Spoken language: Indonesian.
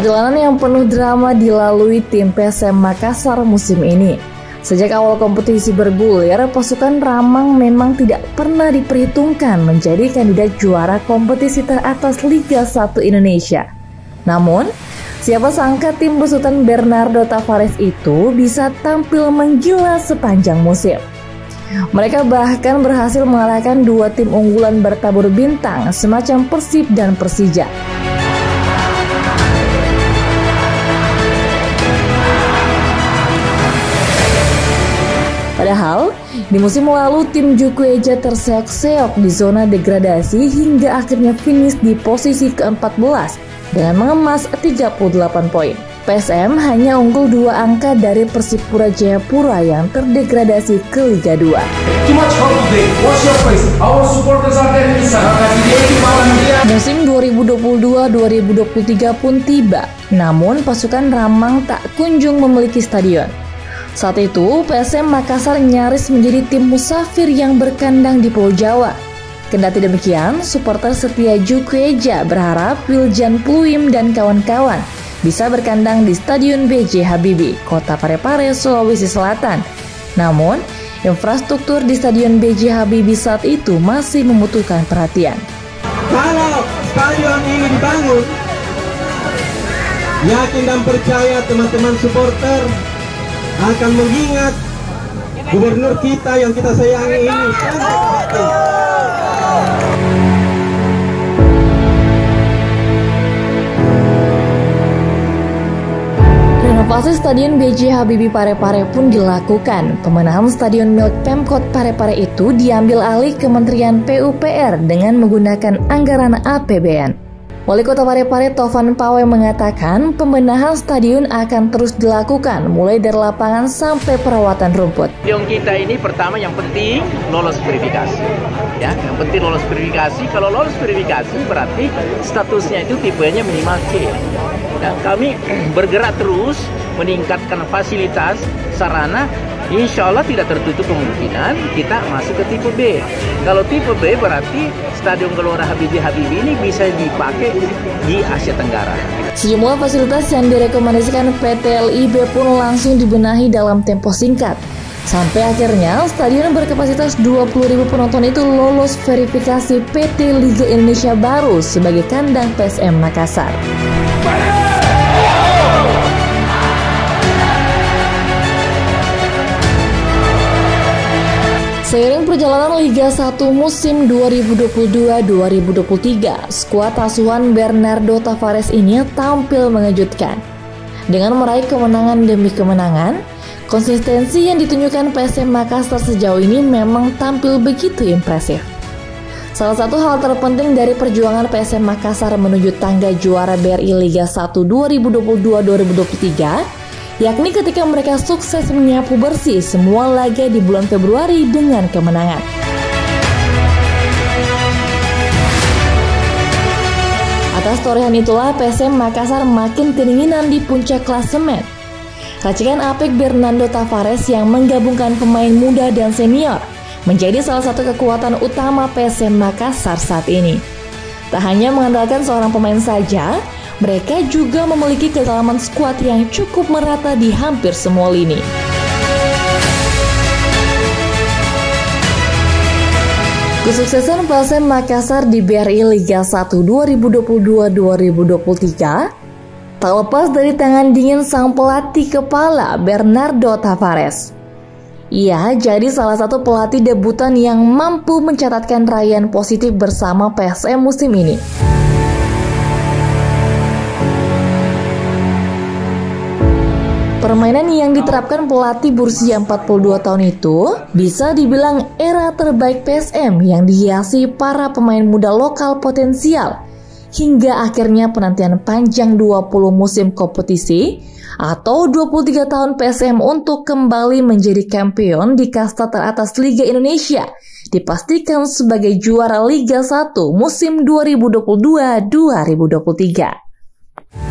Perjalanan yang penuh drama dilalui tim PSM Makassar musim ini. Sejak awal kompetisi bergulir, pasukan Ramang memang tidak pernah diperhitungkan menjadi kandidat juara kompetisi teratas Liga 1 Indonesia. Namun, siapa sangka tim besutan Bernardo Tavares itu bisa tampil menggila sepanjang musim. Mereka bahkan berhasil mengalahkan dua tim unggulan bertabur bintang semacam Persib dan Persija. Padahal, di musim lalu tim Jukueja terseok-seok di zona degradasi hingga akhirnya finish di posisi ke-14 dengan mengemas 38 poin. PSM hanya unggul 2 angka dari Persipura Jayapura yang terdegradasi ke Liga 2. Musim 2022-2023 pun tiba, namun pasukan Ramang tak kunjung memiliki stadion. Saat itu, PSM Makassar nyaris menjadi tim musafir yang berkandang di Pulau Jawa. Kendati demikian, supporter setia Jukueja berharap Wiljan Pluim dan kawan-kawan bisa berkandang di Stadion B.J. Habibie, Kota Parepare, Sulawesi Selatan. Namun, infrastruktur di Stadion B.J. Habibie saat itu masih membutuhkan perhatian. Kalau stadion ini dibangun, yakin dan percaya teman-teman supporter akan mengingat gubernur kita yang kita sayangi ini. Renovasi Stadion B.J. Habibie Parepare pun dilakukan. Pemenahan Stadion milik Pemkot Parepare itu diambil alih Kementerian PUPR dengan menggunakan anggaran APBN. Wali Kota Parepare Tovan Pawe mengatakan pembenahan stadion akan terus dilakukan mulai dari lapangan sampai perawatan rumput. Stadion kita ini pertama yang penting lolos verifikasi. Ya, yang penting lolos verifikasi. Kalau lolos verifikasi berarti statusnya itu tipenya minimal C. Dan kami bergerak terus meningkatkan fasilitas sarana. Insya Allah tidak tertutup kemungkinan kita masuk ke tipe B. Kalau tipe B berarti Stadion Gelora Habibie ini bisa dipakai di Asia Tenggara. Sejumlah fasilitas yang direkomendasikan PT LIB pun langsung dibenahi dalam tempo singkat. Sampai akhirnya stadion berkapasitas 20.000 penonton itu lolos verifikasi PT Liga Indonesia baru sebagai kandang PSM Makassar. Seiring perjalanan Liga 1 musim 2022-2023, skuad asuhan Bernardo Tavares ini tampil mengejutkan. Dengan meraih kemenangan demi kemenangan, konsistensi yang ditunjukkan PSM Makassar sejauh ini memang tampil begitu impresif. Salah satu hal terpenting dari perjuangan PSM Makassar menuju tangga juara BRI Liga 1 2022-2023 yakni ketika mereka sukses menyapu bersih semua laga di bulan Februari dengan kemenangan. Atas torehan itulah PSM Makassar makin kedinginan di puncak klasemen. Racikan apik Bernardo Tavares yang menggabungkan pemain muda dan senior menjadi salah satu kekuatan utama PSM Makassar saat ini. Tak hanya mengandalkan seorang pemain saja, mereka juga memiliki kedalaman skuad yang cukup merata di hampir semua lini. Kesuksesan PSM Makassar di BRI Liga 1 2022-2023 tak lepas dari tangan dingin sang pelatih kepala Bernardo Tavares. Ia jadi salah satu pelatih debutan yang mampu mencatatkan raihan positif bersama PSM musim ini. Permainan yang diterapkan pelatih berusia 42 tahun itu bisa dibilang era terbaik PSM yang dihiasi para pemain muda lokal potensial hingga akhirnya penantian panjang 20 musim kompetisi atau 23 tahun PSM untuk kembali menjadi kampion di kasta teratas Liga Indonesia dipastikan sebagai juara Liga 1 musim 2022-2023.